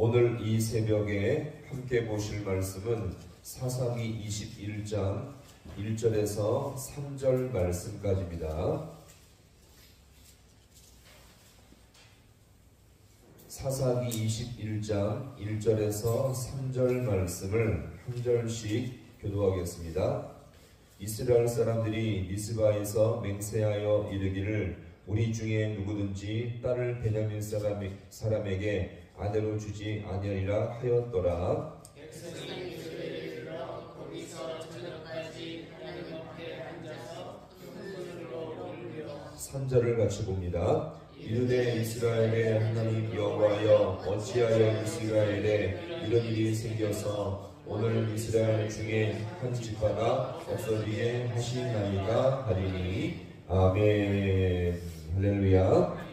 오늘 이 새벽에 함께 보실 말씀은 사사기 21장 1절에서 3절 말씀까지입니다. 사사기 21장 1절에서 3절 말씀을 한 절씩 교도하겠습니다. 이스라엘 사람들이 미스바에서 맹세하여 이르기를 우리 중에 누구든지 딸을 베냐민 사람에게 아내로 주지 아니하리라 하였더라. 백성이 그들을 이르러 거기서 저녁까지 하나님 앞에 앉아서 큰 소리로 울며 3절을 같이 봅니다. 이르되 이스라엘의 하나님 여호와여 어찌하여 이스라엘에 이런 일이 생겨서 오늘 이스라엘 중에 한 지파가 없어지게 하시나이까 하리니. 아멘. 할렐루야.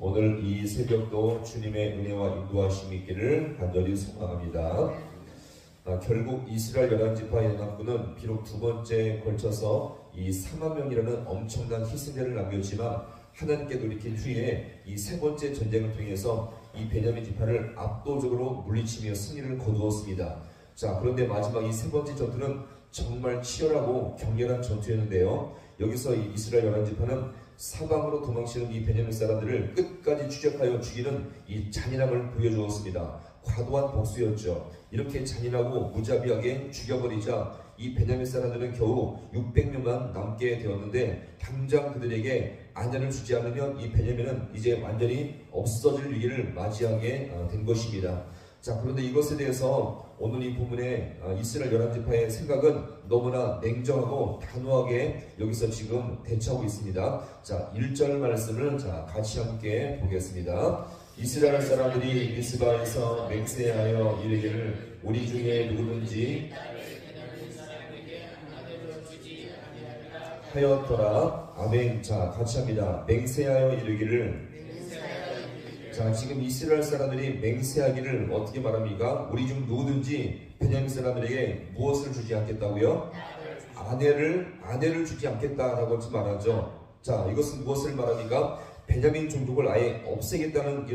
오늘 이 새벽도 주님의 은혜와 인도하심이 있기를 간절히 소망합니다. 결국 이스라엘 11지파 연합군은 비록 두 번째에 걸쳐서 이 4만 명이라는 엄청난 희생자를 남겼지만 하나님께 돌이킨 후에 이 세 번째 전쟁을 통해서 이 베냐민 지파를 압도적으로 물리치며 승리를 거두었습니다. 자, 그런데 마지막 이 세 번째 전투는 정말 치열하고 격렬한 전투였는데요. 여기서 이 이스라엘 11지파는 사방으로 도망치는 이 베냐민 사람들을 끝까지 추적하여 죽이는 이 잔인함을 보여주었습니다. 과도한 복수였죠. 이렇게 잔인하고 무자비하게 죽여버리자 이 베냐민 사람들은 겨우 600명만 남게 되었는데 당장 그들에게 아내를 주지 않으면 이 베냐민은 이제 완전히 없어질 위기를 맞이하게 된 것입니다. 자, 그런데 이것에 대해서 오늘 이 본문의 이스라엘 11지파의 생각은 너무나 냉정하고 단호하게 여기서 지금 대처하고 있습니다. 자, 1절 말씀을 같이 함께 보겠습니다. 이스라엘 사람들이 미스바에서 맹세하여 이르기를 우리 중에 누구든지 하였더라. 아멘. 자, 같이 합니다. 맹세하여 이르기를. 자, 지금 이스라엘 사람들이 맹세하기를 어떻게 말합니까? 우리 중 누구든지 베냐민 사람들에게 무엇을 주지 않겠다고요? 아내를 주지 않겠다라고 말하죠. 자, 이것은 무엇을 말합니까? 베냐민 종족을 아예 없애겠다는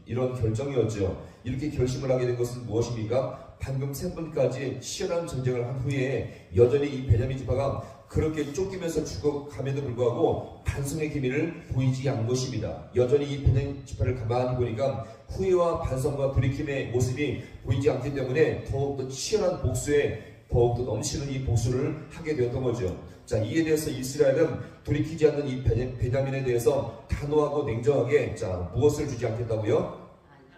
이런 결정이었죠. 이렇게 결심을 하게 된 것은 무엇입니까? 방금 3번까지 치열한 전쟁을 한 후에 여전히 이 베냐민 지파가 그렇게 쫓기면서 죽어감에도 불구하고 반성의 기미를 보이지 않은 것입니다. 여전히 이 베냐민 지파를 가만히 보니까 후회와 반성과 돌이킴의 모습이 보이지 않기 때문에 더욱더 치열한 복수에 더욱더 넘치는 이 복수를 하게 되었던 거죠. 자, 이에 대해서 이스라엘은 돌이키지 않는 이 베냐민에 대해서 단호하고 냉정하게 무엇을 주지 않겠다고요?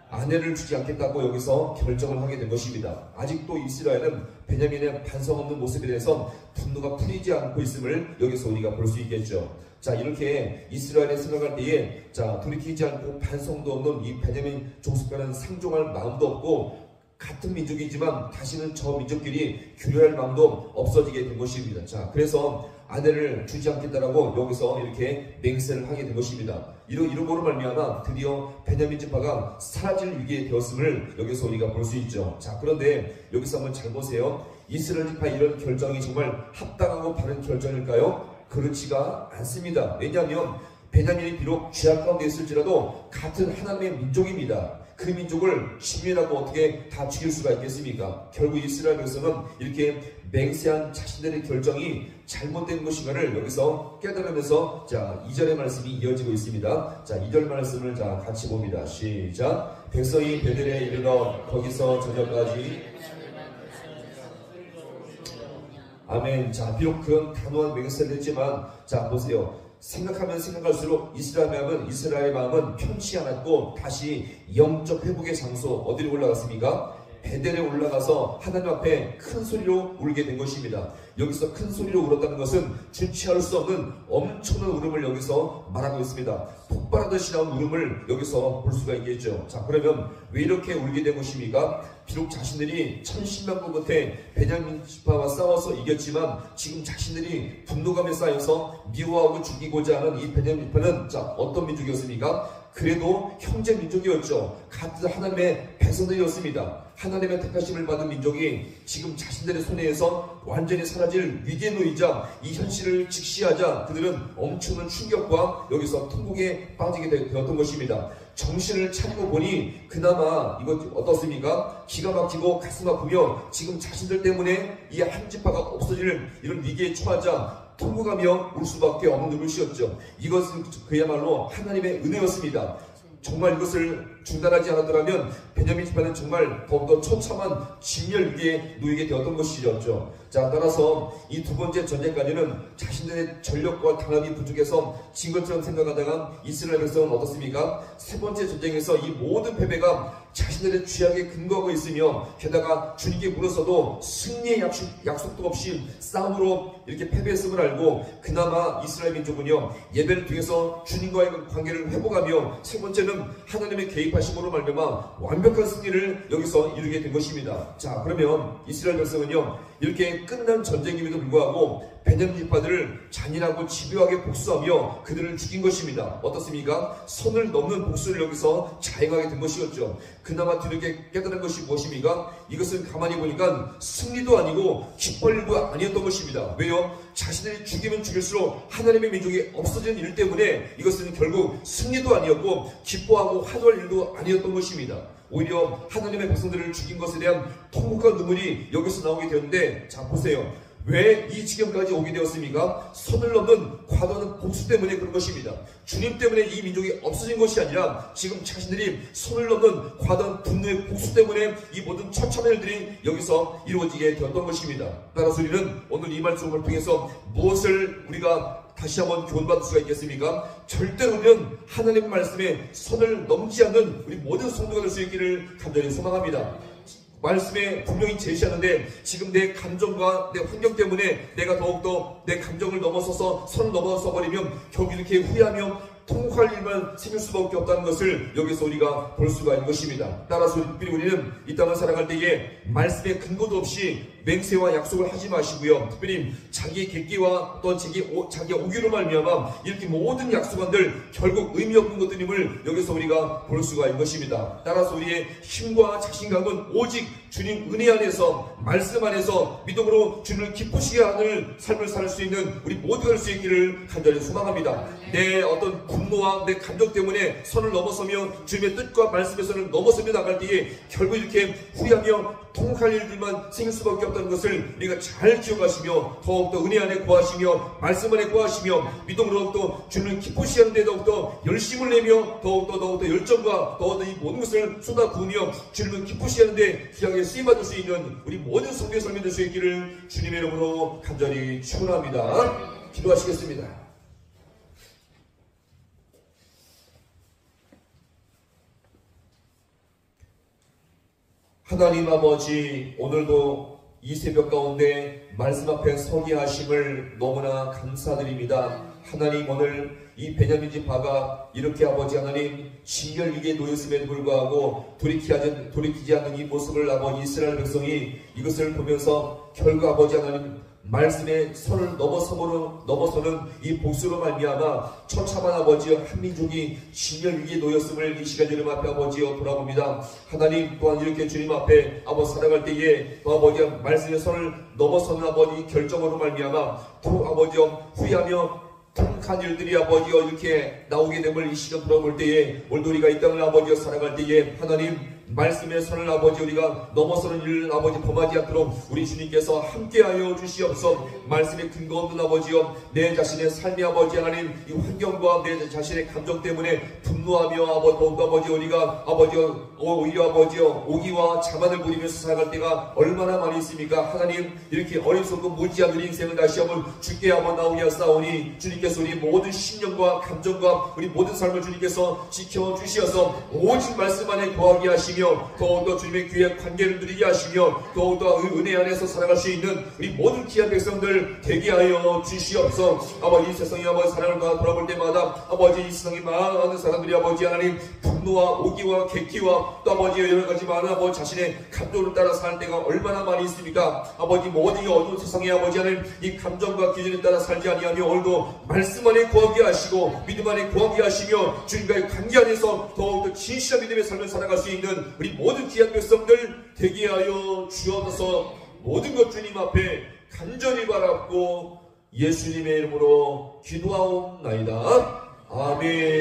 아내를 주지 않겠다고 여기서 결정을 하게 된 것입니다. 아직도 이스라엘은 베냐민의 반성 없는 모습에 대해서 분노가 풀리지 않고 있음을 여기서 우리가 볼 수 있겠죠. 자, 이렇게 이스라엘에 생각할 때에 돌이키지 않고 반성도 없는 이 베냐민 족속과는 상종할 마음도 없고 같은 민족이지만 다시는 저 민족끼리 교류할 마음도 없어지게 된 것입니다. 자, 그래서 아내를 주지 않겠다라고 여기서 이렇게 맹세를 하게 된 것입니다. 이러므로 말미암아 드디어 베냐민 지파가 사라질 위기에 되었음을 여기서 우리가 볼 수 있죠. 자, 그런데 여기서 한번 잘 보세요. 이스라엘 지파의 이런 결정이 정말 합당하고 바른 결정일까요? 그렇지가 않습니다. 왜냐하면 베냐민이 비록 죄악 가운데 있을지라도 같은 하나님의 민족입니다. 그 민족을 시민하고 어떻게 다 죽일 수가 있겠습니까? 결국 이스라엘 백성은 이렇게 맹세한 자신들의 결정이 잘못된 것인가를 여기서 깨달으면서 2절의 말씀이 이어지고 있습니다. 자, 2절 말씀을 같이 봅니다. 시작. 백성이 베델에 이르러 거기서 저녁까지. 아멘. 자, 비록 그런 단호한 맹세를 했지만 보세요. 생각하면 생각할수록 이스라엘의 마음은 편치 않았고 다시 영적 회복의 장소 어디로 올라갔습니까? 베델에 올라가서 하나님 앞에 큰 소리로 울게 된 것입니다. 여기서 큰 소리로 울었다는 것은 주체할 수 없는 엄청난 울음을 여기서 말하고 있습니다. 폭발하듯이 나온 울음을 여기서 볼 수가 있겠죠. 자, 그러면 왜 이렇게 울게 된 것입니까? 비록 자신들이 천신만고 끝에 베냐민 지파와 싸워서 이겼지만 지금 자신들이 분노감에 쌓여서 미워하고 죽이고자 하는 이 베냐민 지파는 어떤 민족이었습니까? 그래도 형제 민족이었죠. 같은 하나님의 백성들이었습니다. 하나님의 택하심을 받은 민족이 지금 자신들의 손에서 완전히 사라질 위기에 놓이자 이 현실을 직시하자 그들은 엄청난 충격과 여기서 통곡에 빠지게 되었던 것입니다. 정신을 차리고 보니 그나마 이것 어떻습니까? 기가 막히고 가슴 아프며 지금 자신들 때문에 이 한 지파가 없어질 이런 위기에 처하자 통곡하며 울 수밖에 없는 것이었죠. 이것은 그야말로 하나님의 은혜였습니다. 정말 이것을 중단하지 않았더라면 베냐민 지파는 정말 더욱더 처참한 진멸 위기에 놓이게 되었던 것이었죠. 자, 따라서 이 두 번째 전쟁까지는 자신들의 전력과 단합이 부족해서 진 것처럼 생각하다가 이스라엘 백성은 어떻습니까? 세 번째 전쟁에서 이 모든 패배가 자신들의 죄악에 근거하고 있으며 게다가 주님께 물어서도 승리의 약속도 없이 싸움으로 이렇게 패배했음을 알고 그나마 이스라엘 민족은요 예배를 통해서 주님과의 관계를 회복하며 세 번째는 하나님의 개입하심으로 말미암아 완벽한 승리를 여기서 이루게 된 것입니다. 자, 그러면 이스라엘 백성은요 이렇게 끝난 전쟁임에도 불구하고 베냐민 지파들을 잔인하고 집요하게 복수하며 그들을 죽인 것입니다. 어떻습니까? 선을 넘는 복수를 여기서 자행하게 된 것이었죠. 그나마 뒤늦게 깨달은 것이 무엇입니까? 이것은 가만히 보니까 승리도 아니고 기뻐할 일도 아니었던 것입니다. 왜요? 자신들이 죽이면 죽일수록 하나님의 민족이 없어지는 일 때문에 이것은 결국 승리도 아니었고 기뻐하고 환호할 일도 아니었던 것입니다. 오히려 하나님의 백성들을 죽인 것에 대한 통곡과 눈물이 여기서 나오게 되었는데, 자 보세요. 왜 이 지경까지 오게 되었습니까? 선을 넘는 과도한 복수 때문에 그런 것입니다. 주님 때문에 이 민족이 없어진 것이 아니라 지금 자신들이 선을 넘는 과도한 분노의 복수 때문에 이 모든 처참한 일들이 여기서 이루어지게 되었던 것입니다. 따라서 우리는 오늘 이 말씀을 통해서 무엇을 우리가 다시 한번 교훈받을 수가 있겠습니까? 절대로 우리는 하나님 말씀에 선을 넘지 않는 우리 모든 성도가 될 수 있기를 간절히 소망합니다. 말씀에 분명히 제시하는데 지금 내 감정과 내 환경 때문에 내가 더욱더 내 감정을 넘어서서 선을 넘어서 버리면 결국 이렇게 후회하며 통곡할 일만 생길 수밖에 없다는 것을 여기서 우리가 볼 수가 있는 것입니다. 따라서 우리는 이 땅을 살아갈 때에 말씀에 근거도 없이 맹세와 약속을 하지 마시고요. 특별히 자기의 객기와 또 자기의 오기로 말미암아 이렇게 모든 약속한들 결국 의미 없는 것들임을 여기서 우리가 볼 수가 있는 것입니다. 따라서 우리의 힘과 자신감은 오직 주님 은혜 안에서 말씀 안에서 믿음으로 주님을 기쁘시게 하는 삶을 살 수 있는 우리 모두가 될 수 있기를 간절히 소망합니다. 내 어떤 분노와 내 감정 때문에 선을 넘어서며 주님의 뜻과 말씀의 선을 넘어서며 나갈 때에 결국 이렇게 후회하며 통곡할 일들만 생길 수밖에 없다는 것을 우리가 잘 기억하시며 더욱더 은혜 안에 구하시며 말씀 안에 구하시며 믿음으로 더욱더 주님을 기쁘시게 하는 데 더욱더 열심을 내며 더욱더 열정과 더욱더 이 모든 것을 쏟아부으며 주님을 기쁘시게 하는 데 귀하게 쓰임받을 수 있는 우리 모든 성도의 삶이 될 수 있기를 주님의 이름으로 간절히 축원합니다. 기도하시겠습니다. 하나님 아버지, 오늘도 이 새벽 가운데 말씀 앞에 서게 하심을 너무나 감사드립니다. 하나님, 오늘 이 베냐민 지파가 이렇게 아버지 하나님 진멸 위기에 놓였음에도 불구하고 돌이키지 않는 이 모습을 아버지 이스라엘 백성이 이것을 보면서 결국 아버지 하나님 말씀의 선을 넘어서는 이 복수로 말미암아 처참한 아버지여 한 민족이 진멸 위기에 놓였음을 이 시간 주님 앞에 아버지여 돌아봅니다. 하나님 또한 이렇게 주님 앞에 아버지 살아갈 때에 또 아버지 말씀의 선을 넘어서는 아버지 결정으로 말미암아 또 아버지여 후회하며 통한 일들이 아버지여 이렇게 나오게 됨을 이 시간 돌아볼 때에 오늘도 우리가 이 땅을 아버지여 살아갈 때에 하나님 말씀의 선을 아버지 우리가 넘어서는 일을 아버지 범하지 않도록 우리 주님께서 함께하여 주시옵소서. 말씀의 근거 없는 아버지여 내 자신의 삶의 아버지 하나님 이 환경과 내 자신의 감정 때문에 분노하며 아버지 우리가 아버지여 오히려 아버지여 오기와 자만을 부리면서 살아갈 때가 얼마나 많이 있습니까? 하나님 이렇게 어리석고 무지한 우리 인생을 다시 한번 주께 한번 나오게 하사오니 주님께서 우리 모든 심령과 감정과 우리 모든 삶을 주님께서 지켜주시어서 오직 말씀 안에 거하게 하시며 더욱더 주님의 귀에 관계를 누리게 하시며 더욱더 은혜 안에서 살아갈 수 있는 우리 모든 귀한 백성들 되게 하여 주시옵소서. 아버지 이 세상에 아버지 사랑을 돌아볼 때마다 아버지 이 세상에 많은 사람들이 아버지 하나님 분노와 오기와 객기와 또 아버지 여러 가지 많은 아버지 자신의 감정을 따라 사는 때가 얼마나 많이 있습니까? 아버지 모든 이 어두운 세상에 아버지 하나님 이 감정과 기준에 따라 살지 아니하며 오늘도 말씀 안에 구하게 하시고 믿음 안에 구하게 하시며 주님과의 관계 안에서 더욱더 진실한 믿음의 삶을 살아갈 수 있는 있는 우리 모든 귀한 백성들 되게 하여 주옵소서. 모든 것 주님 앞에 간절히 바랍고 예수님의 이름으로 기도하옵나이다. 아멘.